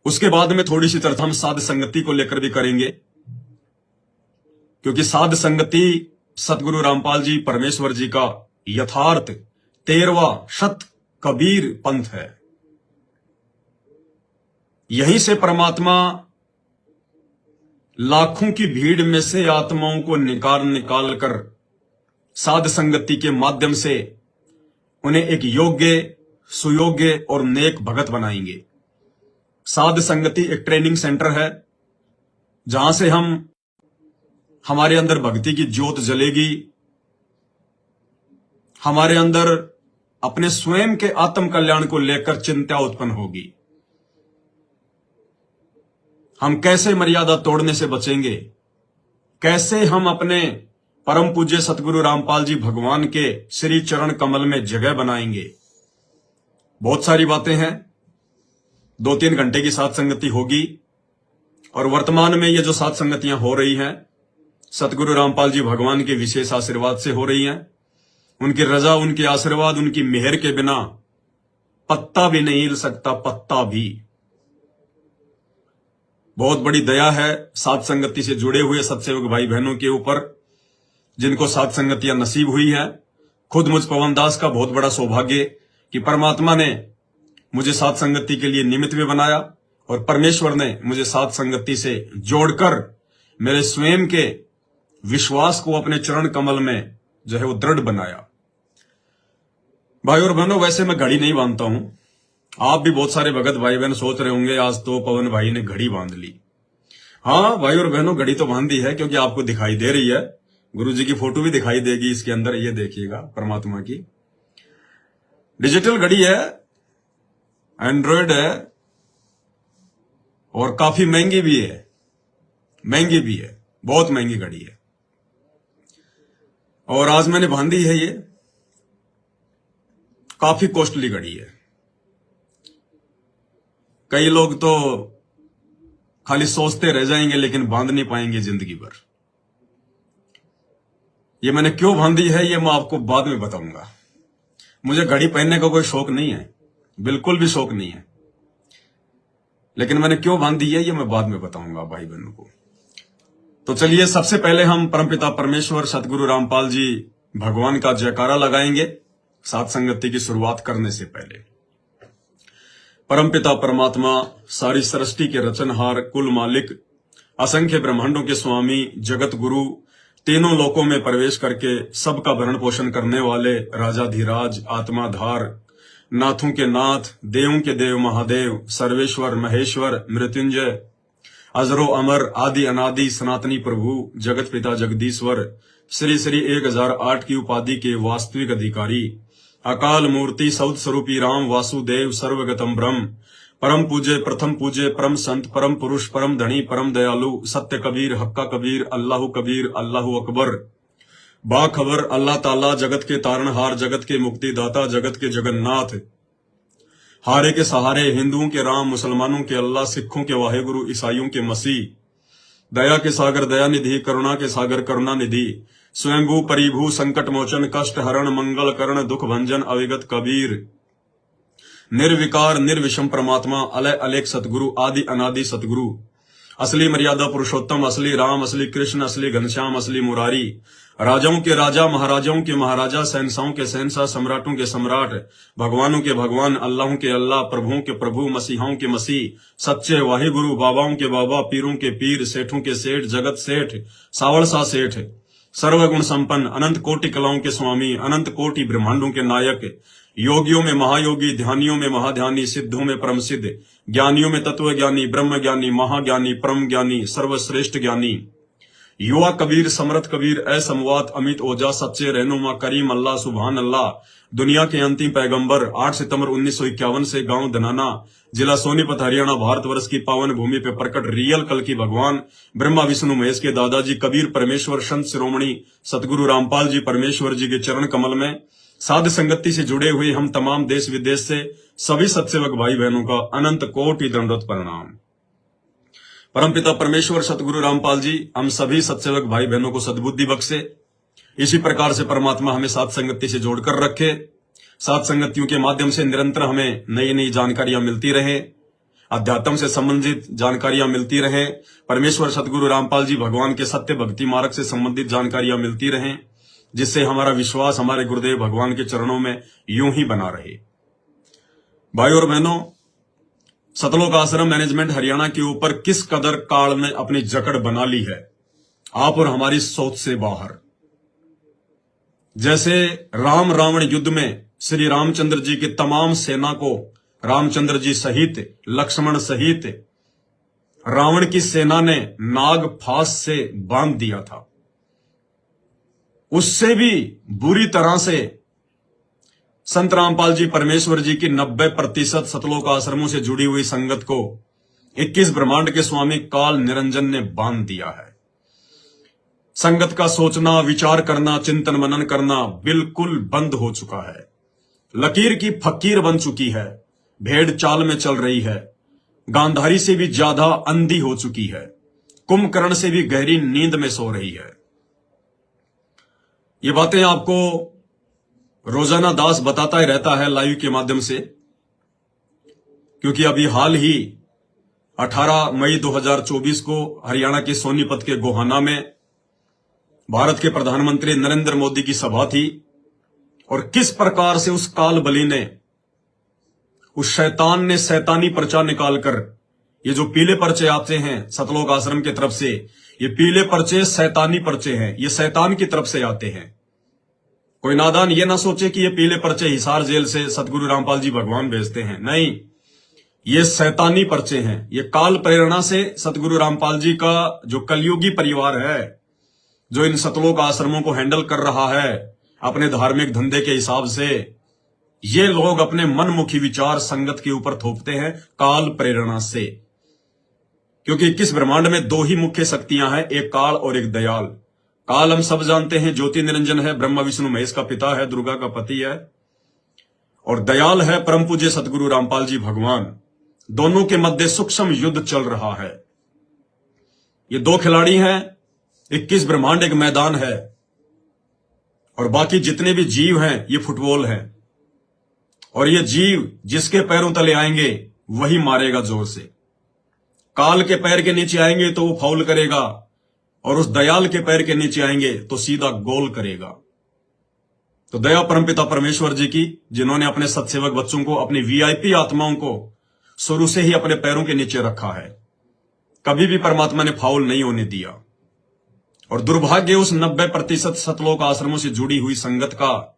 उसके बाद में थोड़ी सी चर्चा हम साध संगति को लेकर भी करेंगे, क्योंकि साध संगति सतगुरु रामपाल जी परमेश्वर जी का यथार्थ 13वां शत कबीर पंथ है। यहीं से परमात्मा लाखों की भीड़ में से आत्माओं को निकाल कर साध संगति के माध्यम से उन्हें एक योग्य, सुयोग्य और नेक भगत बनाएंगे। साध संगति एक ट्रेनिंग सेंटर है जहां से हमारे अंदर भक्ति की ज्योत जलेगी, हमारे अंदर अपने स्वयं के आत्म कल्याण को लेकर चिंता उत्पन्न होगी। हम कैसे मर्यादा तोड़ने से बचेंगे, कैसे हम अपने परम पूज्य सतगुरु रामपाल जी भगवान के श्री चरण कमल में जगह बनाएंगे। बहुत सारी बातें हैं। 2-3 घंटे की साथ संगति होगी और वर्तमान में ये जो साथ संगतियां हो रही हैं सतगुरु रामपाल जी भगवान के विशेष आशीर्वाद से हो रही हैं। उनकी रजा, उनके आशीर्वाद, उनकी मेहर के बिना पत्ता भी नहीं हिल सकता, पत्ता भी। बहुत बड़ी दया है साथ संगति से जुड़े हुए सत्सेवक भाई बहनों के ऊपर, जिनको साथ संगतियां नसीब हुई है। खुद मुझ पवन दास का बहुत बड़ा सौभाग्य कि परमात्मा ने मुझे साथ संगति के लिए निमित्त भी बनाया और परमेश्वर ने मुझे साथ संगति से जोड़कर मेरे स्वयं के विश्वास को अपने चरण कमल में जो है वो दृढ़ बनाया। भाई और बहनों, वैसे मैं घड़ी नहीं बांधता हूं। आप भी बहुत सारे भगत भाई बहन सोच रहे होंगे आज तो पवन भाई ने घड़ी बांध ली। हाँ भाई और बहनों, घड़ी तो बांधी है क्योंकि आपको दिखाई दे रही है। गुरु जी की फोटो भी दिखाई देगी इसके अंदर, ये देखिएगा, परमात्मा की डिजिटल घड़ी है, एंड्रॉयड है और काफी महंगी भी है। महंगी भी है, बहुत महंगी घड़ी है। और आज मैंने बांधी है, ये काफी कॉस्टली घड़ी है। कई लोग तो खाली सोचते रह जाएंगे लेकिन बांध नहीं पाएंगे जिंदगी भर। ये मैंने क्यों बांधी है ये मैं आपको बाद में बताऊंगा। मुझे घड़ी पहनने का कोई शौक नहीं है, बिल्कुल भी शौक नहीं है, लेकिन मैंने क्यों बांधी है ये मैं बाद में बताऊंगा भाई बहनों को। तो चलिए, सबसे पहले हम परमपिता परमेश्वर सतगुरु रामपाल जी भगवान का जयकारा लगाएंगे साथ संगति की शुरुआत करने से पहले। परमपिता परमात्मा, सारी सृष्टि के रचनहार, कुल मालिक, असंख्य ब्रह्मांडों के स्वामी, जगत गुरु, तीनों लोकों में प्रवेश करके सबका भरण पोषण करने वाले राजाधिराज, आत्माधार, नाथों के नाथ, देवों के देव महादेव, सर्वेश्वर महेश्वर, मृत्युंजय, अजरो अमर, आदि अनादि, सनातनी प्रभु, जगत पिता जगदीश्वर, श्री श्री 1008 की उपाधि के वास्तविक अधिकारी, अकाल मूर्ति, सौद स्वरूपी राम वासुदेव, सर्वगतम ब्रह्म, परम पूज्य, प्रथम पूज्य, परम संत, परम पुरुष, परम धनी, परम दयालु, सत्य कबीर, हक्का कबीर, अल्लाहु कबीर, अल्लाहु अकबर, बाखबर, अल्लाह ताला, जगत के तारणहार, जगत के मुक्तिदाता, जगत के जगन्नाथ, हारे के सहारे, हिंदुओं के राम, मुसलमानों के अल्लाह, सिखों के वाहेगुरु, ईसाइयों के मसीह, दया के सागर दया निधि, करुणा के सागर करुणा निधि, स्वयंभू परिभू, संकट मोचन, कष्ट हरण, मंगल करण, दुख भंजन, अविगत कबीर, निर्विकार निर्विषम परमात्मा, अलय अलेख सतगुरु, आदि अनादि सतगुरु, असली मर्यादा पुरुषोत्तम, असली राम, असली कृष्ण, असली घनश्याम, असली मुरारी, राजाओं के राजा, महाराजाओं के महाराजा, शहंशाहों के शहंशाह, सम्राटों के सम्राट, भगवानों के भगवान, अल्लाहों के अल्लाह, प्रभुओं के प्रभु, मसीहाओं के मसीह, सच्चे वाहिगुरु, बाबाओं के बाबा, पीरों के पीर, सेठों के सेठ, जगत सेठ, सावड़सा सेठ, सर्वगुण संपन्न, अनंत कोटि कलाओं के स्वामी, अनंत कोटि ब्रह्मांडों के नायक, योगियों में महायोगी, ध्यानियों में महाध्यानी, सिद्धों में परम सिद्ध, ज्ञानियों में तत्व ज्ञानी, ब्रह्म ज्ञानी, महाज्ञानी, परम ज्ञानी, सर्वश्रेष्ठ ज्ञानी, युवा कबीर, समरथ कबीर, असमवात, अमित ओजा, सच्चे रहनुमा, करीम अल्लाह, सुभान अल्लाह, दुनिया के अंतिम पैगंबर, 8 सितंबर 1951 से गांव धनाना, जिला सोनीपत, हरियाणा, भारतवर्ष की पावन भूमि पे प्रकट रियल कल की भगवान, ब्रह्मा विष्णु महेश के दादाजी कबीर परमेश्वर, संत शिरोमणि सतगुरु रामपाल जी परमेश्वर जी के चरण कमल में साध संगति से जुड़े हुए हम तमाम देश विदेश से सभी सत्सेवक भाई बहनों का अनंत कोटि दंडवत प्रणाम। परमपिता परमेश्वर सतगुरु रामपाल जी हम सभी सत्सेवक भाई बहनों को सद्बुद्धि बख्शे। इसी प्रकार से परमात्मा हमें साथ संगति से जोड़कर रखे। साथ संगतियों के माध्यम से निरंतर हमें नई नई जानकारियां मिलती रहे अध्यात्म से संबंधित जानकारियां मिलती रहें, परमेश्वर सतगुरु रामपाल जी भगवान के सत्य भक्ति मार्ग से संबंधित जानकारियां मिलती रहें, जिससे हमारा विश्वास हमारे गुरुदेव भगवान के चरणों में यूं ही बना रहे। भाई और बहनों, सतलोक आश्रम मैनेजमेंट हरियाणा के ऊपर किस कदर काल ने अपनी जकड़ बना ली है, आप और हमारी सोच से बाहर। जैसे राम रावण युद्ध में श्री रामचंद्र जी की तमाम सेना को रामचंद्र जी सहित, लक्ष्मण सहित रावण की सेना ने नाग फांस से बांध दिया था, उससे भी बुरी तरह से संत रामपाल जी परमेश्वर जी की 90% सतलोक आश्रमों से जुड़ी हुई संगत को 21 ब्रह्मांड के स्वामी काल निरंजन ने बांध दिया है। संगत का सोचना, विचार करना, चिंतन मनन करना बिल्कुल बंद हो चुका है। लकीर की फकीर बन चुकी है, भेड़ चाल में चल रही है, गांधारी से भी ज्यादा अंधी हो चुकी है, कुंभकर्ण से भी गहरी नींद में सो रही है। ये बातें आपको रोजाना दास बताता ही रहता है लाइव के माध्यम से, क्योंकि अभी हाल ही 18 मई 2024 को हरियाणा के सोनीपत के गोहाना में भारत के प्रधानमंत्री नरेंद्र मोदी की सभा थी, और किस प्रकार से उस काल बलि ने, उस शैतान ने शैतानी पर्चा निकालकर, ये जो पीले पर्चे आते हैं सतलोक आश्रम की तरफ से, ये पीले पर्चे शैतानी पर्चे हैं, ये शैतान की तरफ से आते हैं। कोई नादान ये ना सोचे कि ये पीले पर्चे हिसार जेल से सतगुरु रामपाल जी भगवान भेजते हैं, नहीं, ये शैतानी पर्चे हैं। ये काल प्रेरणा से सतगुरु रामपाल जी का जो कलयुगी परिवार है, जो इन सतलोक आश्रमों को हैंडल कर रहा है अपने धार्मिक धंधे के हिसाब से, ये लोग अपने मनमुखी विचार संगत के ऊपर थोपते हैं काल प्रेरणा से। क्योंकि 21 ब्रह्मांड में दो ही मुख्य शक्तियां हैं, एक काल और एक दयाल। काल हम सब जानते हैं ज्योति निरंजन है, ब्रह्मा विष्णु महेश का पिता है, दुर्गा का पति है, और दयाल है परम पूज्य सतगुरु रामपाल जी भगवान। दोनों के मध्य सूक्ष्म युद्ध चल रहा है। ये दो खिलाड़ी हैं, 21 ब्रह्मांड एक मैदान है, और बाकी जितने भी जीव हैं ये फुटबॉल हैं, और ये जीव जिसके पैरों तले आएंगे वही मारेगा जोर से। काल के पैर के नीचे आएंगे तो वो फाउल करेगा, और उस दयाल के पैर के नीचे आएंगे तो सीधा गोल करेगा। तो दया परमपिता परमेश्वर जी की, जिन्होंने अपने सत्सेवक बच्चों को, अपनी वीआईपी आत्माओं को शुरू से ही अपने पैरों के नीचे रखा है, कभी भी परमात्मा ने फाउल नहीं होने दिया। और दुर्भाग्य उस 90% सतलोक आश्रमों से जुड़ी हुई संगत का,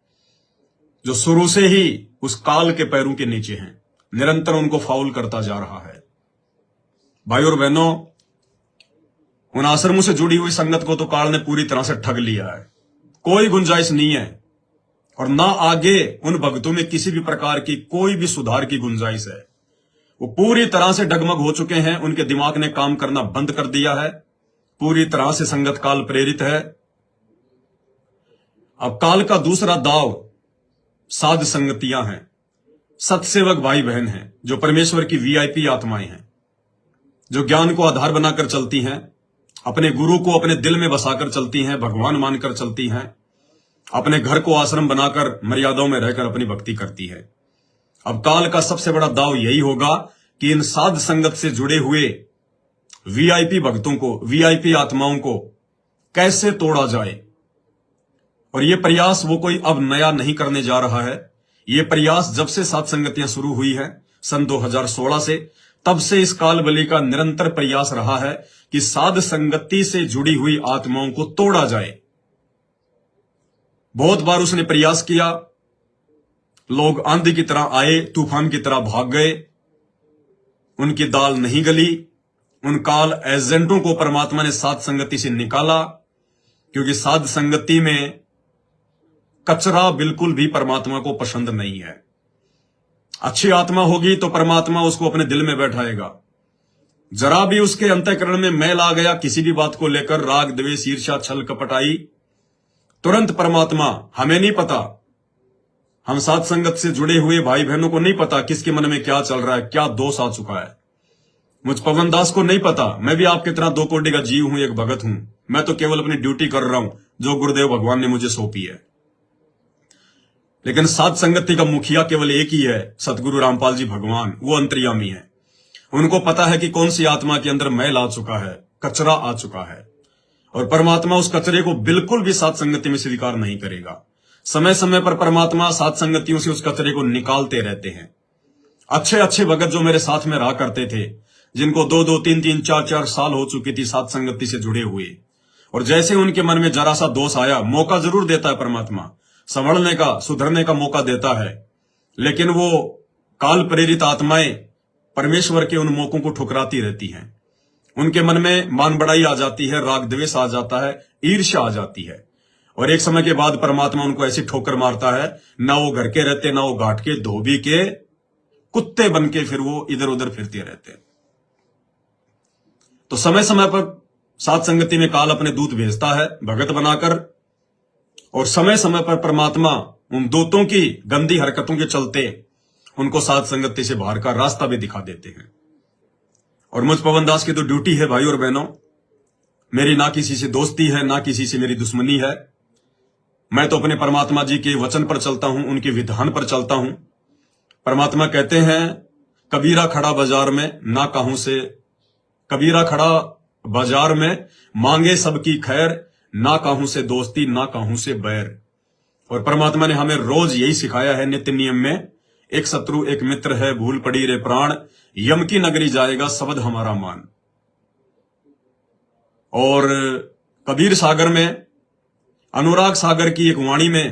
जो शुरू से ही उस काल के पैरों के नीचे हैं, निरंतर उनको फाउल करता जा रहा है। भाई और बहनों, उन आश्रमों से जुड़ी हुई संगत को तो काल ने पूरी तरह से ठग लिया है। कोई गुंजाइश नहीं है, और ना आगे उन भक्तों में किसी भी प्रकार की कोई भी सुधार की गुंजाइश है। वो पूरी तरह से डगमग हो चुके हैं, उनके दिमाग ने काम करना बंद कर दिया है, पूरी तरह से संगत काल प्रेरित है। अब काल का दूसरा दाव साध संगतियां हैं, सत्सेवक भाई बहन हैं, जो परमेश्वर की वीआईपी आत्माएं हैं, जो ज्ञान को आधार बनाकर चलती हैं, अपने गुरु को अपने दिल में बसाकर चलती हैं, भगवान मानकर चलती हैं, अपने घर को आश्रम बनाकर मर्यादाओं में रहकर अपनी भक्ति करती है। अब काल का सबसे बड़ा दाव यही होगा कि इन साध संगत से जुड़े हुए वीआईपी भक्तों को, वीआईपी आत्माओं को कैसे तोड़ा जाए। और ये प्रयास वो कोई अब नया नहीं करने जा रहा है। ये प्रयास जब से साध संगतियां शुरू हुई है सन 2016 से, तब से इस काल बलि का निरंतर प्रयास रहा है कि साध संगति से जुड़ी हुई आत्माओं को तोड़ा जाए। बहुत बार उसने प्रयास किया, लोग आंधी की तरह आए, तूफान की तरह भाग गए, उनकी दाल नहीं गली। उन काल एजेंटों को परमात्मा ने साध संगति से निकाला, क्योंकि साध संगति में कचरा बिल्कुल भी परमात्मा को पसंद नहीं है। अच्छी आत्मा होगी तो परमात्मा उसको अपने दिल में बैठाएगा। जरा भी उसके अंतःकरण में मैल आ गया किसी भी बात को लेकर, राग द्वेष ईर्ष्या छल कपट आई, तुरंत परमात्मा, हमें नहीं पता, हम साध संगत से जुड़े हुए भाई बहनों को नहीं पता किसके मन में क्या चल रहा है, क्या दोष आ चुका है। मुझ पवन दास को नहीं पता, मैं भी आपकी तरह दो कोटि का जीव हूं, एक भगत हूं। मैं तो केवल अपनी ड्यूटी कर रहा हूं जो गुरुदेव भगवान ने मुझे सौंपी है। लेकिन साध संगति का मुखिया केवल एक ही है, सतगुरु रामपाल जी भगवान, वो अंतर्यामी है। उनको पता है कि कौन सी आत्मा के अंदर मैल आ चुका है, कचरा आ चुका है, और परमात्मा उस कचरे को बिल्कुल भी साथ संगति में स्वीकार नहीं करेगा। समय समय पर परमात्मा साथ संगतियों से उस कचरे को निकालते रहते हैं। अच्छे अच्छे भगत जो मेरे साथ में रहा करते थे, जिनको 2-2, 3-3, 4-4 साल हो चुकी थी साथ संगति से जुड़े हुए, और जैसे उनके मन में जरा सा दोष आया, मौका जरूर देता है परमात्मा, संभलने का, सुधरने का मौका देता है, लेकिन वो काल प्रेरित आत्माएं परमेश्वर के उन मौकों को ठुकराती रहती हैं। उनके मन में मान बढ़ाई आ जाती है, राग द्वेष आ जाता है, ईर्ष्या आ जाती है, और एक समय के बाद परमात्मा उनको ऐसी ठोकर मारता है, ना वो घर के रहते, ना वो घाट के, धोबी के कुत्ते बन के फिर वो इधर उधर फिरते रहते। तो समय समय पर साथ संगति में काल अपने दूत भेजता है भगत बनाकर, और समय समय पर परमात्मा उन दूतों की गंदी हरकतों के चलते उनको साथ संगति से बाहर का रास्ता भी दिखा देते हैं। और मुझ पवन दास की तो ड्यूटी है भाई और बहनों, मेरी ना किसी से दोस्ती है, ना किसी से मेरी दुश्मनी है। मैं तो अपने परमात्मा जी के वचन पर चलता हूं, उनके विधान पर चलता हूं। परमात्मा कहते हैं, कबीरा खड़ा बाजार में ना कहूं से, कबीरा खड़ा बाजार में मांगे सबकी खैर, ना कहूं से दोस्ती, ना कहूं से बैर। और परमात्मा ने हमें रोज यही सिखाया है नित्य नियम में, एक शत्रु एक मित्र है, भूल पड़ी रे प्राण, यम की नगरी जाएगा शब्द हमारा मान। और कबीर सागर में, अनुराग सागर की एक वाणी में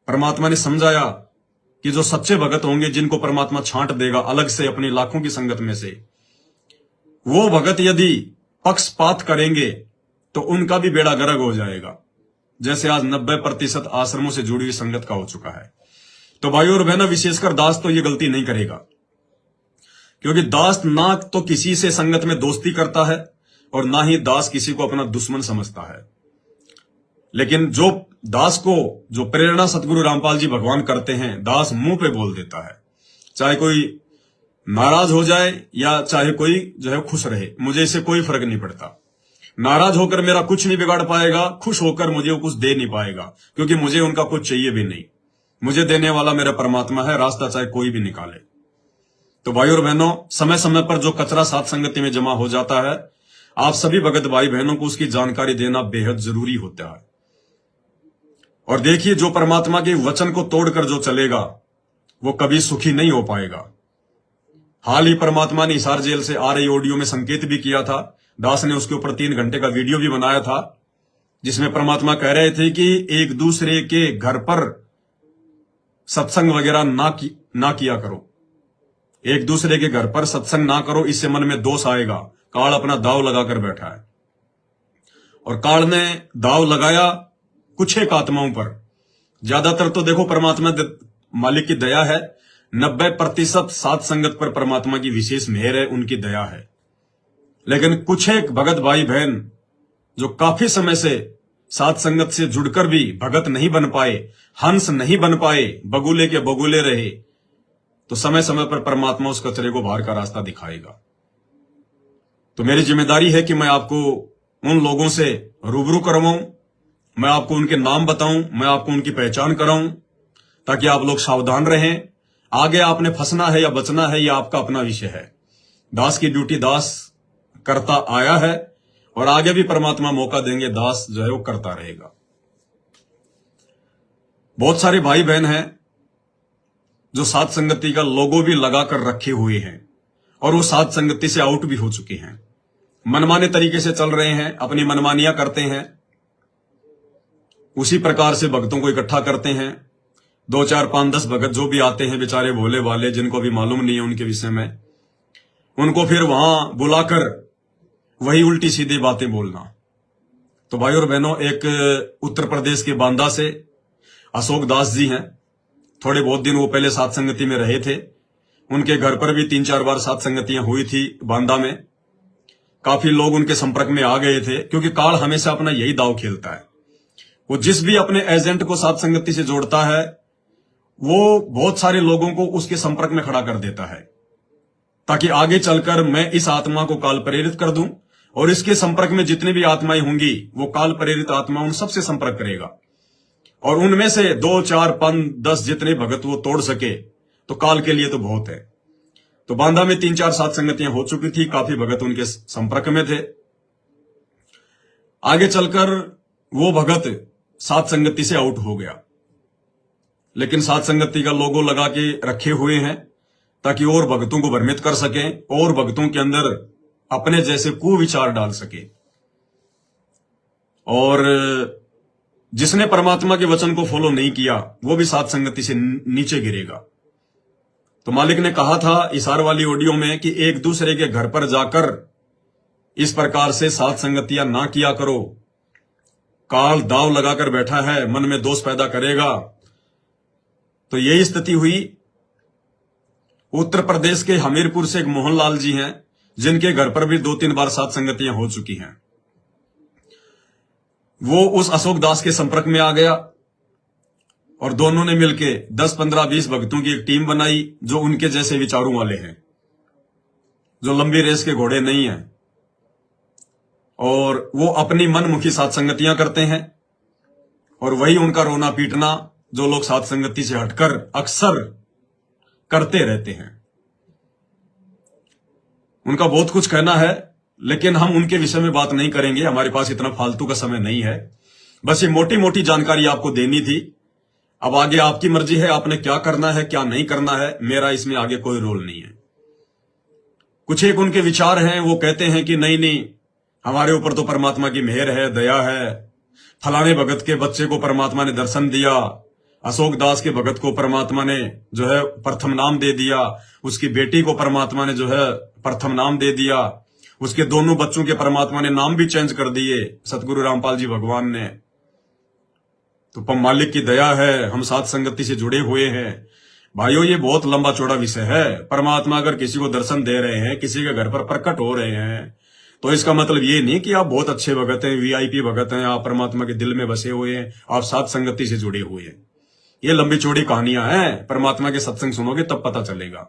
परमात्मा ने समझाया कि जो सच्चे भगत होंगे, जिनको परमात्मा छांट देगा अलग से अपनी लाखों की संगत में से, वो भगत यदि पक्षपात करेंगे तो उनका भी बेड़ा गर्क हो जाएगा, जैसे आज 90% आश्रमों से जुड़ी हुई संगत का हो चुका है। तो भाई और बहनों, विशेषकर दास तो ये गलती नहीं करेगा, क्योंकि दास ना तो किसी से संगत में दोस्ती करता है और ना ही दास किसी को अपना दुश्मन समझता है। लेकिन जो दास को जो प्रेरणा सतगुरु रामपाल जी भगवान करते हैं, दास मुंह पे बोल देता है, चाहे कोई नाराज हो जाए या चाहे कोई जो है खुश रहे, मुझे इससे कोई फर्क नहीं पड़ता। नाराज होकर मेरा कुछ नहीं बिगाड़ पाएगा, खुश होकर मुझे वो कुछ दे नहीं पाएगा, क्योंकि मुझे उनका कुछ चाहिए भी नहीं। मुझे देने वाला मेरा परमात्मा है, रास्ता चाहे कोई भी निकाले। तो भाई और बहनों, समय समय पर जो कचरा साथ संगति में जमा हो जाता है, आप सभी भगत भाई बहनों को उसकी जानकारी देना बेहद जरूरी होता है। और देखिए, जो परमात्मा के वचन को तोड़कर जो चलेगा वो कभी सुखी नहीं हो पाएगा। हाल ही परमात्मा ने हिसार जेल से आ रही ऑडियो में संकेत भी किया था, दास ने उसके ऊपर 3 घंटे का वीडियो भी बनाया था, जिसमें परमात्मा कह रहे थे कि एक दूसरे के घर पर सत्संग वगैरह ना किया करो, एक दूसरे के घर पर सत्संग ना करो, इससे मन में दोष आएगा। काल अपना दाव लगाकर बैठा है, और काल ने दाव लगाया कुछ एक आत्माओं पर। ज्यादातर तो देखो परमात्मा मालिक की दया है, 90% सात संगत पर परमात्मा की विशेष मेहर है, उनकी दया है। लेकिन कुछ एक भगत भाई बहन जो काफी समय से सात संगत से जुड़कर भी भगत नहीं बन पाए, हंस नहीं बन पाए, बगुले के बगुले रहे, तो समय समय पर परमात्मा उस कचरे को बाहर का रास्ता दिखाएगा। तो मेरी जिम्मेदारी है कि मैं आपको उन लोगों से रूबरू करवाऊं, मैं आपको उनके नाम बताऊं, मैं आपको उनकी पहचान कराऊं, ताकि आप लोग सावधान रहें। आगे आपने फंसना है या बचना है, यह आपका अपना विषय है। दास की ड्यूटी दास करता आया है, और आगे भी परमात्मा मौका देंगे, दास जो है वो करता रहेगा। बहुत सारे भाई बहन हैं जो सात संगति का लोगो भी लगाकर रखे हुए हैं, और वो सात संगति से आउट भी हो चुके हैं, मनमाने तरीके से चल रहे हैं, अपनी मनमानियां करते हैं। उसी प्रकार से भक्तों को इकट्ठा करते हैं, 2, 4, 5, 10 भगत जो भी आते हैं, बेचारे भोले वाले, जिनको भी मालूम नहीं है उनके विषय में, उनको फिर वहां बुलाकर वही उल्टी सीधी बातें बोलना। तो भाई और बहनों, एक उत्तर प्रदेश के बांदा से अशोक दास जी हैं, थोड़े बहुत दिन वो पहले सात संगति में रहे थे, उनके घर पर भी 3-4 बार सात संगतियां हुई थी बांदा में। काफी लोग उनके संपर्क में आ गए थे, क्योंकि काल हमेशा अपना यही दाव खेलता है। वो जिस भी अपने एजेंट को सात संगति से जोड़ता है, वो बहुत सारे लोगों को उसके संपर्क में खड़ा कर देता है, ताकि आगे चलकर मैं इस आत्मा को काल प्रेरित कर दूं, और इसके संपर्क में जितनी भी आत्माएं होंगी, वो काल प्रेरित आत्मा उन सबसे संपर्क करेगा, और उनमें से 2, 4, 5, 10 जितने भगत वो तोड़ सके तो काल के लिए तो बहुत है। तो बांदा में 3-4 सात संगतियां हो चुकी थी, काफी भगत उनके संपर्क में थे। आगे चलकर वो भगत सात संगति से आउट हो गया, लेकिन सात संगति का लोगो लगा के रखे हुए हैं ताकि और भक्तों को भ्रमित कर सकें और भक्तों के अंदर अपने जैसे कुविचार डाल सके। और जिसने परमात्मा के वचन को फॉलो नहीं किया वो भी सात संगति से नीचे गिरेगा। तो मालिक ने कहा था इशार वाली ऑडियो में कि एक दूसरे के घर पर जाकर इस प्रकार से सात संगतियां ना किया करो। काल दाव लगाकर बैठा है, मन में दोष पैदा करेगा। तो यही स्थिति हुई। उत्तर प्रदेश के हमीरपुर से एक मोहनलाल जी हैं, जिनके घर पर भी 2-3 बार सात संगतियां हो चुकी हैं। वो उस अशोक दास के संपर्क में आ गया और दोनों ने मिलके 10, 15, 20 भक्तों की एक टीम बनाई जो उनके जैसे विचारों वाले हैं, जो लंबी रेस के घोड़े नहीं हैं। और वो अपनी मनमुखी सात संगतियां करते हैं और वही उनका रोना पीटना जो लोग सात संगति से हटकर अक्सर करते रहते हैं। उनका बहुत कुछ कहना है, लेकिन हम उनके विषय में बात नहीं करेंगे, हमारे पास इतना फालतू का समय नहीं है। बस ये मोटी मोटी जानकारी आपको देनी थी। अब आगे आपकी मर्जी है, आपने क्या करना है क्या नहीं करना है, मेरा इसमें आगे कोई रोल नहीं है। कुछ एक उनके विचार हैं, वो कहते हैं कि नहीं नहीं, हमारे ऊपर तो परमात्मा की मेहर है, दया है। फलाने भगत के बच्चे को परमात्मा ने दर्शन दिया, अशोक दास के भगत को परमात्मा ने जो है प्रथम नाम दे दिया, उसकी बेटी को परमात्मा ने जो है प्रथम नाम दे दिया, उसके दोनों बच्चों के परमात्मा ने नाम भी चेंज कर दिए सतगुरु रामपाल जी भगवान ने। तो मालिक की दया है, हम सात संगति से जुड़े हुए हैं। भाइयों, ये बहुत लंबा चौड़ा विषय है। परमात्मा अगर किसी को दर्शन दे रहे हैं, किसी के घर पर प्रकट हो रहे हैं, तो इसका मतलब ये नहीं कि आप बहुत अच्छे भगत हैं, वीआईपी भगत हैं, आप परमात्मा के दिल में बसे हुए हैं, आप सात संगति से जुड़े हुए हैं। ये लंबी चौड़ी कहानियां हैं, परमात्मा के सत्संग सुनोगे तब पता चलेगा।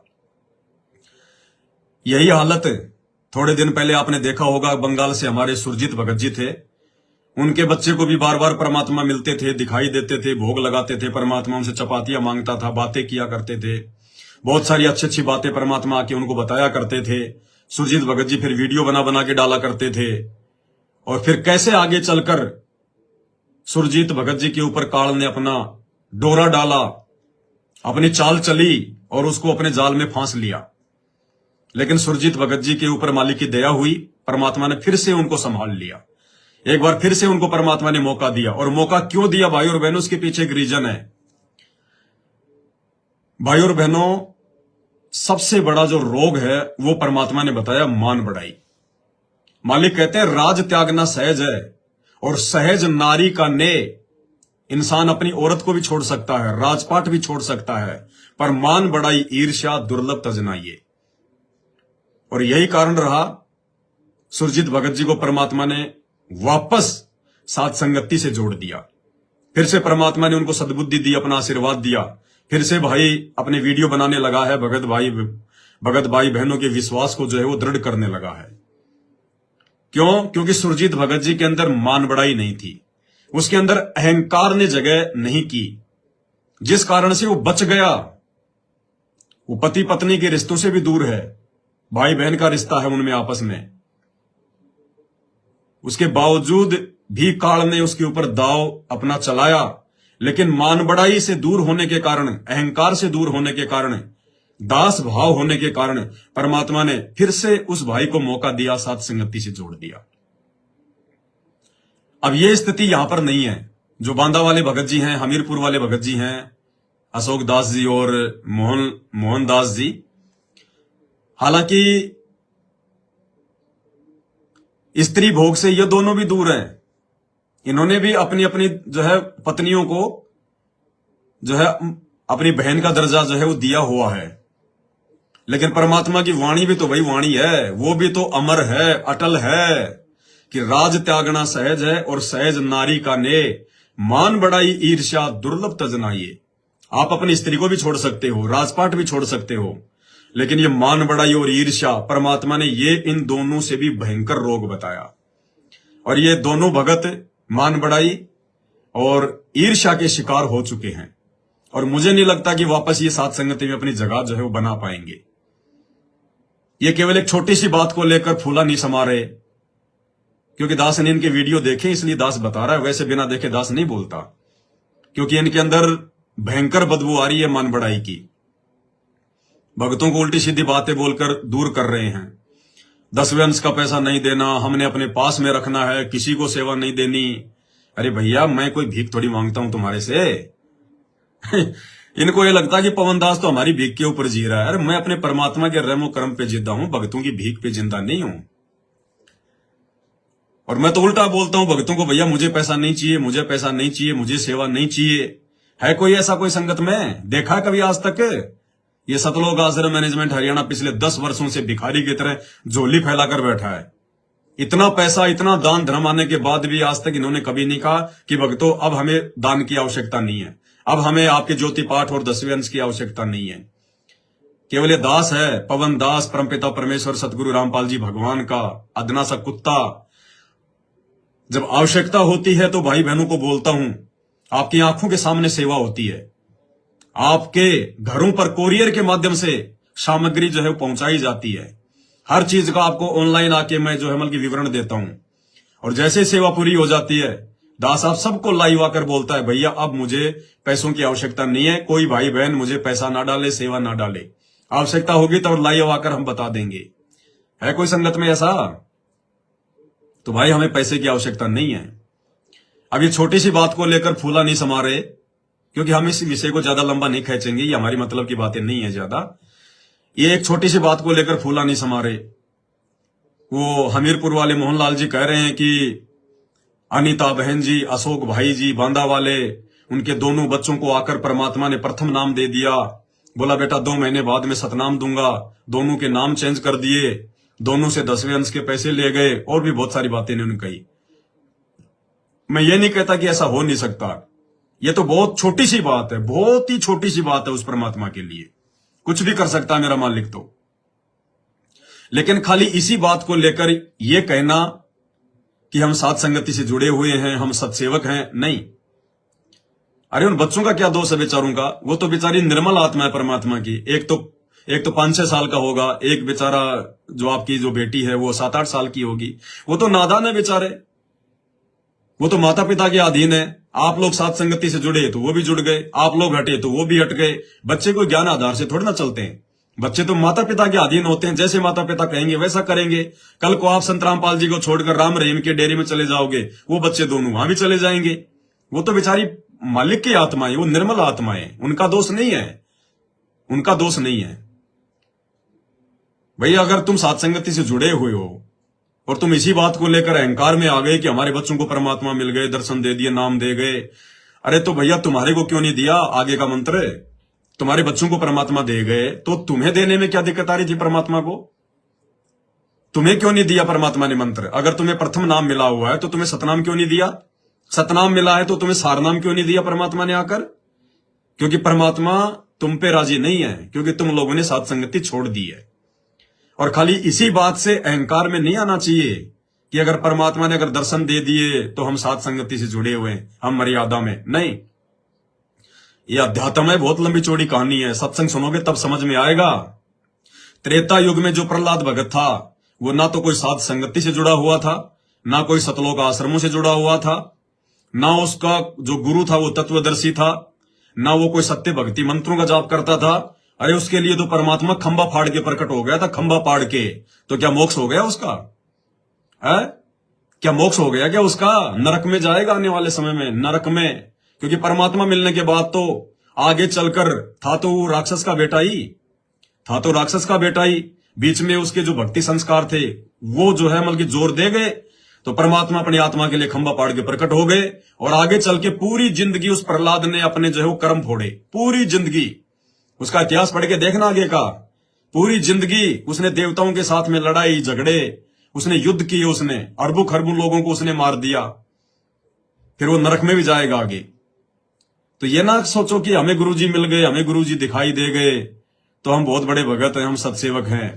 यही हालत थोड़े दिन पहले आपने देखा होगा, बंगाल से हमारे सुरजीत भगत जी थे, उनके बच्चे को भी बार बार परमात्मा मिलते थे, दिखाई देते थे, भोग लगाते थे, परमात्मा उनसे चपातियां मांगता था, बातें किया करते थे, बहुत सारी अच्छी अच्छी बातें परमात्मा आके उनको बताया करते थे। सुरजीत भगत जी फिर वीडियो बना बना के डाला करते थे। और फिर कैसे आगे चलकर सुरजीत भगत जी के ऊपर काल ने अपना डोरा डाला, अपनी चाल चली और उसको अपने जाल में फांस लिया। लेकिन सुरजीत भगत जी के ऊपर मालिक की दया हुई, परमात्मा ने फिर से उनको संभाल लिया। एक बार फिर से उनको परमात्मा ने मौका दिया। और मौका क्यों दिया भाई और बहनों, उसके पीछे एक रीजन है। भाई और बहनों, सबसे बड़ा जो रोग है वो परमात्मा ने बताया, मान बढ़ाई। मालिक कहते हैं राज त्यागना सहज है और सहज नारी का ने। इंसान अपनी औरत को भी छोड़ सकता है, राजपाट भी छोड़ सकता है, पर मान बढ़ाई ईर्ष्या दुर्लभ तजनाइए। और यही कारण रहा, सुरजीत भगत जी को परमात्मा ने वापस सात संगति से जोड़ दिया। फिर से परमात्मा ने उनको सद्बुद्धि दी, अपना आशीर्वाद दिया। फिर से भाई अपने वीडियो बनाने लगा है, भगत भाई बहनों के विश्वास को जो है वो दृढ़ करने लगा है। क्यों? क्योंकि सुरजीत भगत जी के अंदर मान बढ़ाई नहीं थी, उसके अंदर अहंकार ने जगह नहीं की, जिस कारण से वो बच गया। वो पति पत्नी के रिश्तों से भी दूर है, भाई बहन का रिश्ता है उनमें आपस में। उसके बावजूद भी काल ने उसके ऊपर दाव अपना चलाया, लेकिन मान बढ़ाई से दूर होने के कारण, अहंकार से दूर होने के कारण, दास भाव होने के कारण परमात्मा ने फिर से उस भाई को मौका दिया, सात संगति से जोड़ दिया। अब यह स्थिति यहां पर नहीं है। जो बांदा वाले भगत जी हैं, हमीरपुर वाले भगत जी हैं, अशोक दास जी और मोहन दास जी, हालांकि स्त्री भोग से ये दोनों भी दूर हैं। इन्होंने भी अपनी अपनी जो है पत्नियों को जो है अपनी बहन का दर्जा जो है वो दिया हुआ है। लेकिन परमात्मा की वाणी भी तो वही वाणी है, वो भी तो अमर है, अटल है कि राज त्यागना सहज है और सहज नारी का ने। मान बढ़ाई ईर्ष्या दुर्लभ तजनाइए। आप अपनी स्त्री को भी छोड़ सकते हो, राजपाट भी छोड़ सकते हो, लेकिन ये मान बढ़ाई और ईर्ष्या, परमात्मा ने ये इन दोनों से भी भयंकर रोग बताया। और ये दोनों भगत मान बढ़ाई और ईर्ष्या के शिकार हो चुके हैं। और मुझे नहीं लगता कि वापस ये सात संगति में अपनी जगह जो है वो बना पाएंगे। ये केवल एक छोटी सी बात को लेकर फूला नहीं समा रहे, क्योंकि दास ने इनके वीडियो देखे इसलिए दास बता रहा है, वैसे बिना देखे दास नहीं बोलता, क्योंकि इनके अंदर भयंकर बदबू आ रही है मन बढ़ाई की। भक्तों को उल्टी सीधी बातें बोलकर दूर कर रहे हैं। 10वें अंश का पैसा नहीं देना, हमने अपने पास में रखना है, किसी को सेवा नहीं देनी। अरे भैया, मैं कोई भीख थोड़ी मांगता हूं तुम्हारे से। इनको ये लगता है कि पवन दास तो हमारी भीख के ऊपर जी रहा है। अरे मैं अपने परमात्मा के रहमो करम पे जिंदा हूं, भक्तों की भीख पे जिंदा नहीं हूं। और मैं तो उल्टा बोलता हूं भक्तों को, भैया मुझे पैसा नहीं चाहिए, मुझे पैसा नहीं चाहिए, मुझे सेवा नहीं चाहिए। है कोई ऐसा कोई संगत में देखा कभी आज तक? ये सतलोक आश्रम मैनेजमेंट हरियाणा पिछले 10 वर्षों से भिखारी की तरह झोली फैलाकर बैठा है। इतना पैसा, इतना दान धर्म आने के बाद भी आज तक इन्होंने कभी नहीं कहा कि भक्तों अब हमें दान की आवश्यकता नहीं है, अब हमें आपके ज्योति पाठ और 10वें अंश की आवश्यकता नहीं है। केवल ये दास है, पवन दास, परमपिता परमेश्वर सतगुरु रामपाल जी भगवान का अदना सा कुत्ता। जब आवश्यकता होती है तो भाई बहनों को बोलता हूं, आपकी आंखों के सामने सेवा होती है, आपके घरों पर कोरियर के माध्यम से सामग्री जो है पहुंचाई जाती है। हर चीज का आपको ऑनलाइन आके मैं जो है मतलब विवरण देता हूं। और जैसे सेवा पूरी हो जाती है, दास आप सबको लाइव आकर बोलता है, भैया अब मुझे पैसों की आवश्यकता नहीं है, कोई भाई बहन मुझे पैसा ना डाले, सेवा ना डाले, आवश्यकता होगी तो लाइव आकर हम बता देंगे। है कोई संगत में ऐसा? तो भाई हमें पैसे की आवश्यकता नहीं है। अब ये छोटी सी बात को लेकर फूला नहीं समा रहे, क्योंकि हम इस विषय को ज्यादा लंबा नहीं खींचेंगे, ये हमारी मतलब की बातें नहीं है ज्यादा। ये एक छोटी सी बात को लेकर फूला नहीं समा रहे। वो हमीरपुर वाले मोहनलाल जी कह रहे हैं कि अनीता बहन जी, अशोक भाई जी बांदा वाले, उनके दोनों बच्चों को आकर परमात्मा ने प्रथम नाम दे दिया। बोला बेटा 2 महीने बाद में सतनाम दूंगा। दोनों के नाम चेंज कर दिए, दोनों से 10वें अंश के पैसे ले गए, और भी बहुत सारी बातें इन्होंने कही। मैं ये नहीं कहता कि ऐसा हो नहीं सकता, ये तो बहुत छोटी सी बात है, बहुत ही छोटी सी बात है उस परमात्मा के लिए, कुछ भी कर सकता है मेरा मालिक तो। लेकिन खाली इसी बात को लेकर यह कहना कि हम साथ संगति से जुड़े हुए हैं, हम सत्सेवक हैं, नहीं। अरे उन बच्चों का क्या दोष है बेचारों का? वो तो बेचारी निर्मल आत्मा है परमात्मा की। एक तो 5-6 साल का होगा, एक बेचारा जो आपकी जो बेटी है वो 7-8 साल की होगी। वो तो नादान है बेचारे, वो तो माता पिता के अधीन है। आप लोग साथ संगति से जुड़े तो वो भी जुड़ गए, आप लोग हटे तो वो भी हट गए। बच्चे को ज्ञान आधार से थोड़ी ना चलते हैं, बच्चे तो माता पिता के अधीन होते हैं, जैसे माता पिता कहेंगे वैसा करेंगे। कल को आप संत रामपाल जी को छोड़कर राम रहीम के डेरे में चले जाओगे, वो बच्चे दोनों वहां भी चले जाएंगे। वो तो बेचारी मालिक की आत्माएं, वो निर्मल आत्माएं, उनका दोष नहीं है, उनका दोष नहीं है। भैया अगर तुम साथ संगति से जुड़े हुए हो और तुम इसी बात को लेकर अहंकार में आ गए कि हमारे बच्चों को परमात्मा मिल गए, दर्शन दे दिए, नाम दे गए, अरे तो भैया तुम्हारे को क्यों नहीं दिया आगे का मंत्र? तुम्हारे बच्चों को परमात्मा दे गए तो तुम्हें देने में क्या दिक्कत आ रही थी परमात्मा को? तुम्हें क्यों नहीं दिया परमात्मा ने मंत्र? अगर तुम्हें प्रथम नाम मिला हुआ है तो तुम्हें सतनाम क्यों नहीं दिया? सतनाम मिला है तो तुम्हें सारनाम क्यों नहीं दिया परमात्मा ने आकर? क्योंकि परमात्मा तुम पे राजी नहीं है, क्योंकि तुम लोगों ने साथ संगति छोड़ दी है। और खाली इसी बात से अहंकार में नहीं आना चाहिए कि अगर परमात्मा ने अगर दर्शन दे दिए तो हम साथ संगति से जुड़े हुए हैं, हम मर्यादा में नहीं। यह अध्यात्म है, बहुत लंबी चौड़ी कहानी है, सत्संग सुनोगे तब समझ में आएगा। त्रेता युग में जो प्रहलाद भगत था वो ना तो कोई साध संगति से जुड़ा हुआ था, ना कोई सतलोक आश्रमों से जुड़ा हुआ था, ना उसका जो गुरु था वो तत्वदर्शी था, ना वो कोई सत्य भक्ति मंत्रों का जाप करता था। अरे उसके लिए तो परमात्मा खंबा फाड़ के प्रकट हो गया था, खंबा फाड़ के। तो क्या मोक्ष हो गया उसका? है क्या मोक्ष हो गया क्या उसका? नरक में जाएगा आने वाले समय में, नरक में। क्योंकि परमात्मा मिलने के बाद तो आगे चलकर था तो वो राक्षस का बेटा ही था, तो राक्षस का बेटा ही। बीच में उसके जो भक्ति संस्कार थे वो जो है मतलब जोर दे गए, तो परमात्मा अपनी आत्मा के लिए खंबा पाड़ के प्रकट हो गए। और आगे चल के पूरी जिंदगी उस प्रहलाद ने अपने जो है वो कर्म फोड़े, पूरी जिंदगी। उसका इतिहास पढ़ के देखना आगे का, पूरी जिंदगी उसने देवताओं के साथ में लड़ाई झगड़े, उसने युद्ध किए, उसने अरबों खरबों लोगों को उसने मार दिया, फिर वो नरक में भी जाएगा आगे। तो ये ना सोचो कि हमें गुरुजी मिल गए, हमें गुरुजी दिखाई दे गए तो हम बहुत बड़े भगत हैं, हम सत्सेवक हैं।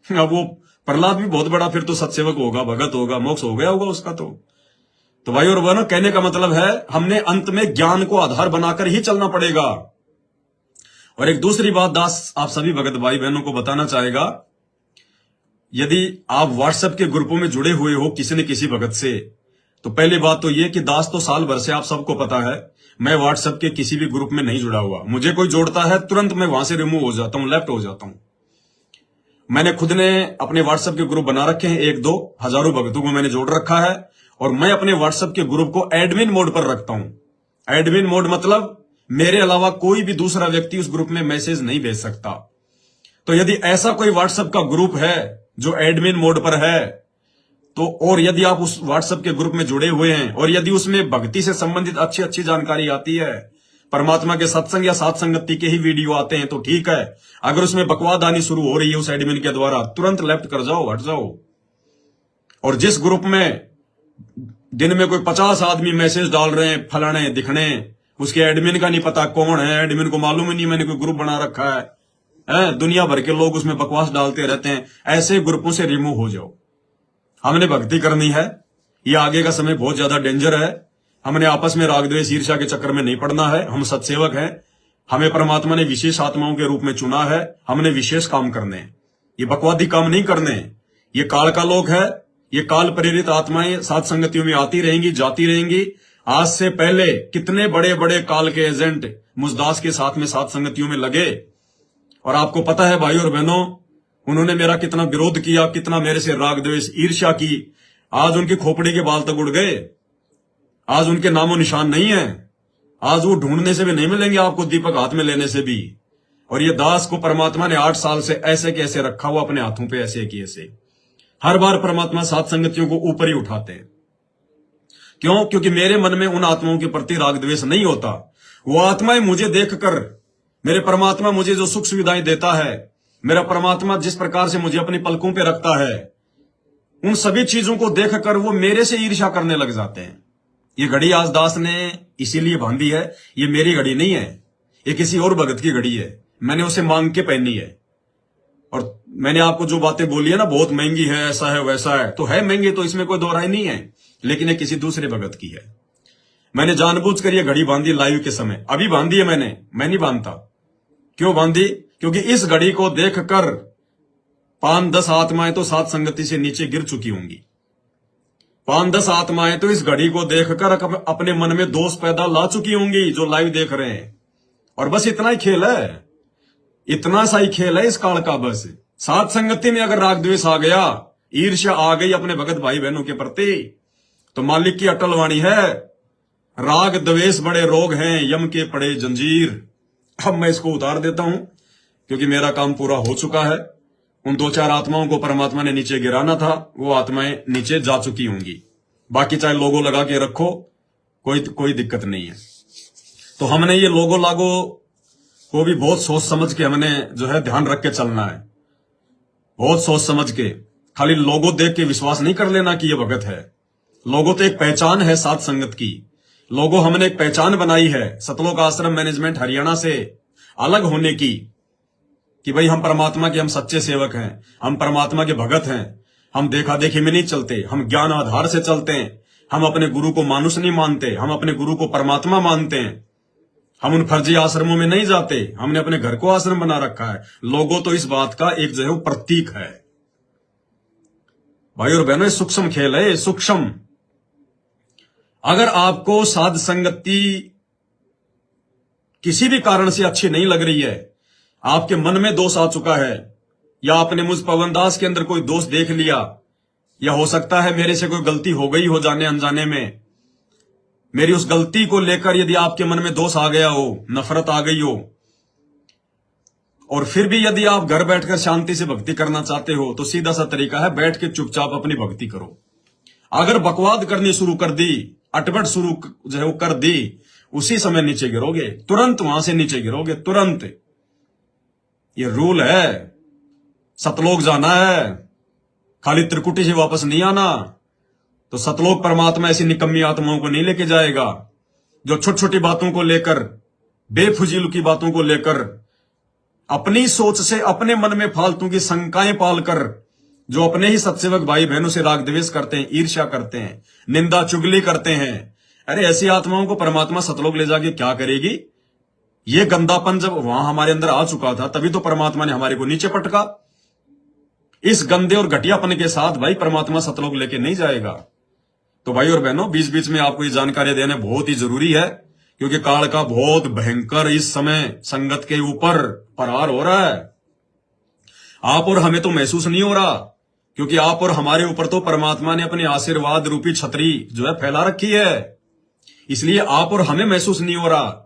अब वो प्रहलाद भी बहुत बड़ा फिर तो सत्सेवक होगा, भगत होगा, मोक्ष हो गया होगा उसका। तो भाई और बहनों, कहने का मतलब है हमने अंत में ज्ञान को आधार बनाकर ही चलना पड़ेगा। और एक दूसरी बात दास आप सभी भगत भाई बहनों को बताना चाहेगा यदि आप व्हाट्सएप के ग्रुपों में जुड़े हुए हो किसी न किसी भगत से, तो पहली बात तो ये कि दास तो साल भर से आप सबको पता है मैं व्हाट्सएप के किसी भी ग्रुप में नहीं जुड़ा हुआ। मुझे कोई जोड़ता है तुरंत मैं वहां से रिमूव हो जाता हूं, लेफ्ट हो जाता हूं। मैंने खुद ने अपने व्हाट्सएप के ग्रुप बना रखे हैं, 1-2 हजारों भक्तों को मैंने जोड़ रखा है, और मैं अपने व्हाट्सएप के ग्रुप को एडमिन मोड पर रखता हूं। एडमिन मोड मतलब मेरे अलावा कोई भी दूसरा व्यक्ति उस ग्रुप में मैसेज नहीं भेज सकता। तो यदि ऐसा कोई व्हाट्सएप का ग्रुप है जो एडमिन मोड पर है, तो और यदि आप उस व्हाट्सएप के ग्रुप में जुड़े हुए हैं और यदि उसमें भक्ति से संबंधित अच्छी अच्छी जानकारी आती है, परमात्मा के सत्संग या सात संगति के ही वीडियो आते हैं, तो ठीक है। अगर उसमें बकवाद आनी शुरू हो रही है उस एडमिन के द्वारा, तुरंत लेफ्ट कर जाओ, हट जाओ। और जिस ग्रुप में दिन में कोई 50 आदमी मैसेज डाल रहे हैं फलाने दिखने, उसके एडमिन का नहीं पता कौन है, एडमिन को मालूम ही नहीं मैंने कोई ग्रुप बना रखा है, दुनिया भर के लोग उसमें बकवास डालते रहते हैं, ऐसे ग्रुपों से रिमूव हो जाओ। हमने भक्ति करनी है, ये आगे का समय बहुत ज्यादा डेंजर है। हमने आपस में राग द्वेष ईर्ष्या के चक्कर में नहीं पड़ना है। हम सत्सेवक हैं, हमें परमात्मा ने विशेष आत्माओं के रूप में चुना है, हमने विशेष काम करने हैं, ये बकवादी काम नहीं करने। ये काल का लोक है, ये काल प्रेरित आत्माएं सात संगतियों में आती रहेंगी, जाती रहेंगी। आज से पहले कितने बड़े बड़े काल के एजेंट मुजदास के साथ में सात संगतियों में लगे, और आपको पता है भाई और बहनों, उन्होंने मेरा कितना विरोध किया, कितना मेरे से राग द्वेष ईर्ष्या की। आज उनकी खोपड़ी के बाल तक उड़ गए, आज उनके नामो निशान नहीं है, आज वो ढूंढने से भी नहीं मिलेंगे आपको, दीपक हाथ में लेने से भी। और ये दास को परमात्मा ने 8 साल से ऐसे कैसे रखा हुआ अपने हाथों पे, ऐसे कि ऐसे। हर बार परमात्मा सात संगतियों को ऊपर ही उठाते हैं। क्यों? क्योंकि मेरे मन में उन आत्माओं के प्रति राग द्वेष नहीं होता। वो आत्माएं मुझे देखकर, मेरे परमात्मा मुझे जो सुख सुविधाएं देता है, मेरा परमात्मा जिस प्रकार से मुझे अपनी पलकों पे रखता है, उन सभी चीजों को देखकर वो मेरे से ईर्ष्या करने लग जाते हैं। ये घड़ी आज दास ने इसीलिए बांधी है, ये मेरी घड़ी नहीं है, ये किसी और भगत की घड़ी है, मैंने उसे मांग के पहनी है। और मैंने आपको जो बातें बोली है ना, बहुत महंगी है, ऐसा है वैसा है, तो है महंगी, तो इसमें कोई दो राय नहीं है, लेकिन ये किसी दूसरे भगत की है। मैंने जानबूझकर ये घड़ी बांधी लाइव के समय, अभी बांधी है मैंने, मैं नहीं बांधता। क्यों बांधी? क्योंकि इस घड़ी को देखकर 5-10 आत्माएं तो सात संगति से नीचे गिर चुकी होंगी। 5-10 आत्माएं तो इस घड़ी को देखकर अपने मन में दोष पैदा ला चुकी होंगी, जो लाइव देख रहे हैं। और बस इतना ही खेल है, इतना सा ही खेल है इस काल का। बस सात संगति में अगर राग द्वेष आ गया, ईर्ष्या आ गई अपने भगत भाई बहनों के प्रति, तो मालिक की अटल वाणी है, राग द्वेष बड़े रोग हैं, यम के पड़े जंजीर। अब मैं इसको उतार देता हूं, क्योंकि मेरा काम पूरा हो चुका है। उन 2-4 आत्माओं को परमात्मा ने नीचे गिराना था, वो आत्माएं नीचे जा चुकी होंगी। बाकी चाहे लोगो लगा के रखो, कोई दिक्कत नहीं है। तो हमने ये लोगो लागो को भी बहुत सोच समझ के हमने जो है ध्यान रख के चलना है, बहुत सोच समझ के। खाली लोगो देख के विश्वास नहीं कर लेना कि ये भगत है। लोगो तो एक पहचान है सात संगत की। लोगो हमने एक पहचान बनाई है सतलोक आश्रम मैनेजमेंट हरियाणा से अलग होने की, कि भाई हम परमात्मा के, हम सच्चे सेवक हैं, हम परमात्मा के भगत हैं, हम देखा देखी में नहीं चलते, हम ज्ञान आधार से चलते हैं, हम अपने गुरु को मानुष नहीं मानते, हम अपने गुरु को परमात्मा मानते हैं, हम उन फर्जी आश्रमों में नहीं जाते, हमने अपने घर को आश्रम बना रखा है। लोगों तो इस बात का एक जो है प्रतीक है। भाई और बहनों, सूक्ष्म खेल है, सूक्ष्म। अगर आपको साध संगति किसी भी कारण से अच्छी नहीं लग रही है, आपके मन में दोष आ चुका है, या आपने मुझ पवनदास के अंदर कोई दोष देख लिया, या हो सकता है मेरे से कोई गलती हो गई हो जाने अनजाने में, मेरी उस गलती को लेकर यदि आपके मन में दोष आ गया हो, नफरत आ गई हो, और फिर भी यदि आप घर बैठकर शांति से भक्ति करना चाहते हो, तो सीधा सा तरीका है, बैठ के चुपचाप अपनी भक्ति करो। अगर बकवाद करनी शुरू कर दी, अटपट शुरू जो है वो कर दी, उसी समय नीचे गिरोगे, तुरंत वहां से नीचे गिरोगे, तुरंत। ये रूल है, सतलोक जाना है, खाली त्रिकुटी से वापस नहीं आना। तो सतलोक परमात्मा ऐसी निकम्मी आत्माओं को नहीं लेके जाएगा, जो छोटी छोटी बातों को लेकर, बेफुजील की बातों को लेकर, अपनी सोच से अपने मन में फालतू की शंकाएं पालकर, जो अपने ही सत्सेवक भाई बहनों से राग द्वेष करते हैं, ईर्ष्या करते हैं, निंदा चुगली करते हैं, अरे ऐसी आत्माओं को परमात्मा सतलोक ले जाके क्या करेगी? ये गंदापन जब वहां हमारे अंदर आ चुका था, तभी तो परमात्मा ने हमारे को नीचे पटका। इस गंदे और घटियापन के साथ भाई परमात्मा सतलोक लेके नहीं जाएगा। तो भाई और बहनों, बीच बीच में आपको ये जानकारी देना बहुत ही जरूरी है, क्योंकि काल का बहुत भयंकर इस समय संगत के ऊपर प्रहार हो रहा है। आप और हमें तो महसूस नहीं हो रहा, क्योंकि आप और हमारे ऊपर तो परमात्मा ने अपनी आशीर्वाद रूपी छतरी जो है फैला रखी है, इसलिए आप और हमें महसूस नहीं हो रहा।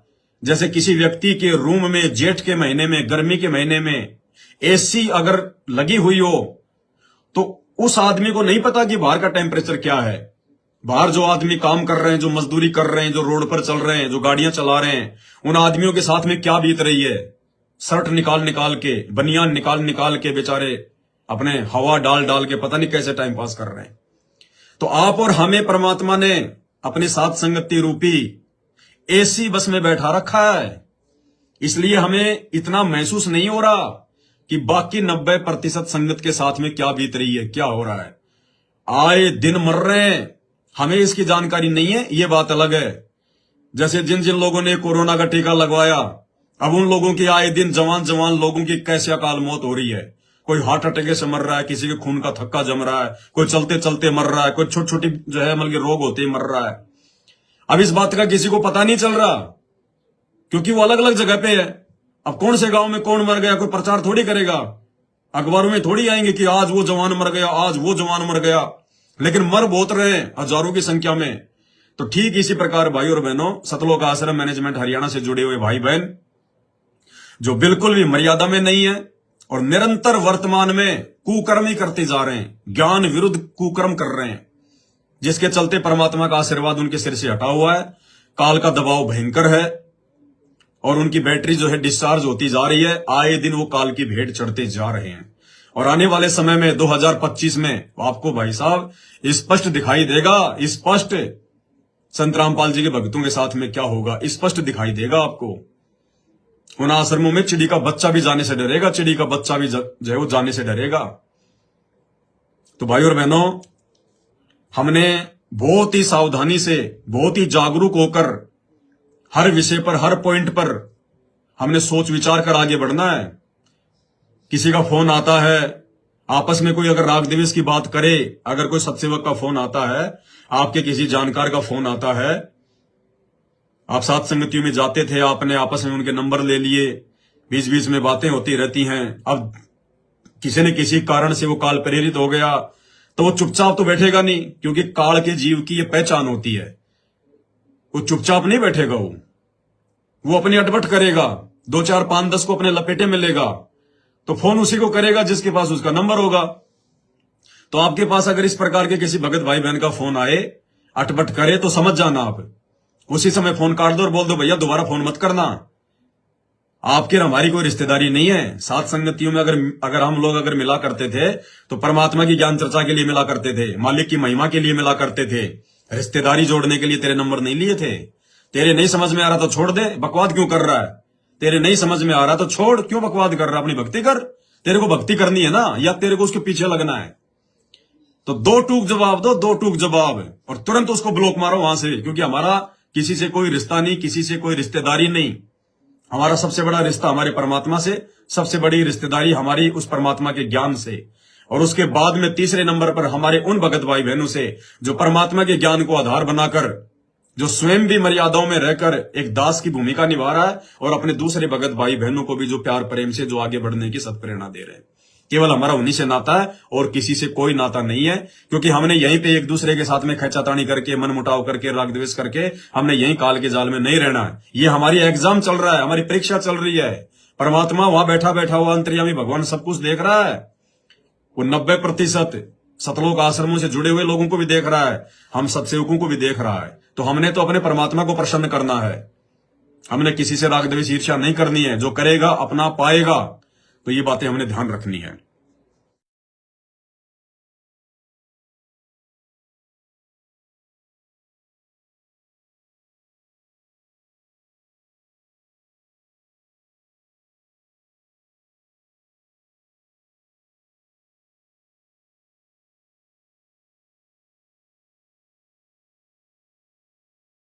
जैसे किसी व्यक्ति के रूम में जेठ के महीने में, गर्मी के महीने में एसी अगर लगी हुई हो तो उस आदमी को नहीं पता कि बाहर का टेम्परेचर क्या है। बाहर जो आदमी काम कर रहे हैं, जो मजदूरी कर रहे हैं, जो रोड पर चल रहे हैं, जो गाड़ियां चला रहे हैं, उन आदमियों के साथ में क्या बीत रही है। शर्ट निकाल निकाल के, बनियान निकाल निकाल के बेचारे अपने हवा डाल डाल के पता नहीं कैसे टाइम पास कर रहे हैं। तो आप और हमें परमात्मा ने अपने साथ संगति रूपी एसी बस में बैठा रखा है, इसलिए हमें इतना महसूस नहीं हो रहा कि बाकी 90% संगत के साथ में क्या बीत रही है, क्या हो रहा है। आए दिन मर रहे हैं, हमें इसकी जानकारी नहीं है, ये बात अलग है। जैसे जिन जिन लोगों ने कोरोना का टीका लगवाया, अब उन लोगों की आए दिन जवान जवान लोगों की कैसे अकाल मौत हो रही है। कोई हार्ट अटैक से मर रहा है, किसी के खून का थक्का जम रहा है, कोई चलते चलते मर रहा है, कोई छोटी छोटी जो है मतलब रोग होते ही मर रहा है। अब इस बात का किसी को पता नहीं चल रहा, क्योंकि वो अलग अलग जगह पे है। अब कौन से गांव में कौन मर गया कोई प्रचार थोड़ी करेगा, अखबारों में थोड़ी आएंगे कि आज वो जवान मर गया, आज वो जवान मर गया, लेकिन मर बहुत रहे हैं हजारों की संख्या में। तो ठीक इसी प्रकार भाई और बहनों, सतलोक आश्रम मैनेजमेंट हरियाणा से जुड़े हुए भाई बहन जो बिल्कुल भी मर्यादा में नहीं है और निरंतर वर्तमान में कुकर्म ही करते जा रहे हैं, ज्ञान विरुद्ध कुकर्म कर रहे हैं, जिसके चलते परमात्मा का आशीर्वाद उनके सिर से हटा हुआ है। काल का दबाव भयंकर है और उनकी बैटरी जो है डिस्चार्ज होती जा रही है। आए दिन वो काल की भेंट चढ़ते जा रहे हैं और आने वाले समय में 2025 में आपको भाई साहब स्पष्ट दिखाई देगा, स्पष्ट संत रामपाल जी के भक्तों के साथ में क्या होगा स्पष्ट दिखाई देगा आपको। उन आश्रमों में चिड़ी का बच्चा भी जाने से डरेगा, चिड़ी का बच्चा भी जो है वो जाने से डरेगा। तो भाई और बहनों, हमने बहुत ही सावधानी से, बहुत ही जागरूक होकर हर विषय पर, हर पॉइंट पर हमने सोच विचार कर आगे बढ़ना है। किसी का फोन आता है, आपस में कोई अगर राग द्वेष की बात करे, अगर कोई सत्सेवक का फोन आता है, आपके किसी जानकार का फोन आता है, आप साथ संगतियों में जाते थे, आपने आपस में उनके नंबर ले लिए, बीच बीच में बातें होती रहती हैं। अब किसी न किसी कारण से वो काल प्रेरित हो गया तो वो चुपचाप तो बैठेगा नहीं, क्योंकि काल के जीव की ये पहचान होती है। वो चुपचाप नहीं बैठेगा, वो अपनी अटपट करेगा, 2 4 5 10 को अपने लपेटे में लेगा, तो फोन उसी को करेगा जिसके पास उसका नंबर होगा। तो आपके पास अगर इस प्रकार के किसी भगत भाई बहन का फोन आए, अटपट करे, तो समझ जाना आप उसी समय फोन काट दो और बोल दो भैया दोबारा फोन मत करना। आपकी हमारी कोई रिश्तेदारी नहीं है। साथ संगतियों में अगर हम लोग अगर मिला करते थे तो परमात्मा की ज्ञान चर्चा के लिए मिला करते थे, मालिक की महिमा के लिए मिला करते थे, रिश्तेदारी जोड़ने के लिए तेरे नंबर नहीं लिए थे। तेरे नहीं समझ में आ रहा तो छोड़ दे, बकवाद क्यों कर रहा है। तेरे नहीं समझ में आ रहा तो छोड़, क्यों बकवाद कर रहा है, अपनी भक्ति कर। तेरे को भक्ति करनी है ना, या तेरे को उसके पीछे लगना है। तो 2 टूक जवाब दो, 2 टूक जवाब, और तुरंत उसको ब्लॉक मारो वहां से, क्योंकि हमारा किसी से कोई रिश्ता नहीं, किसी से कोई रिश्तेदारी नहीं। हमारा सबसे बड़ा रिश्ता हमारे परमात्मा से, सबसे बड़ी रिश्तेदारी हमारी उस परमात्मा के ज्ञान से, और उसके बाद में तीसरे नंबर पर हमारे उन भगत भाई बहनों से जो परमात्मा के ज्ञान को आधार बनाकर, जो स्वयं भी मर्यादाओं में रहकर एक दास की भूमिका निभा रहा है और अपने दूसरे भगत भाई बहनों को भी जो प्यार प्रेम से जो आगे बढ़ने की सत्प्रेरणा दे रहे हैं। केवल हमारा उन्हीं से नाता है और किसी से कोई नाता नहीं है, क्योंकि हमने यहीं पे एक दूसरे के साथ में खैचातानी करके, मन मुटाव करके, राग द्वेष करके हमने यहीं काल के जाल में नहीं रहना है। ये हमारी एग्जाम चल रहा है, हमारी परीक्षा चल रही है। परमात्मा वहां बैठा बैठा हुआ अंतर्यामी भगवान सब कुछ देख रहा है। वो 90% सतलोक आश्रमों से जुड़े हुए लोगों को भी देख रहा है, हम सत्सेवकों को भी देख रहा है। तो हमने तो अपने परमात्मा को प्रसन्न करना है, हमने किसी से राग द्वेष ईर्ष्या नहीं करनी है। जो करेगा अपना पाएगा। तो ये बातें हमने ध्यान रखनी है।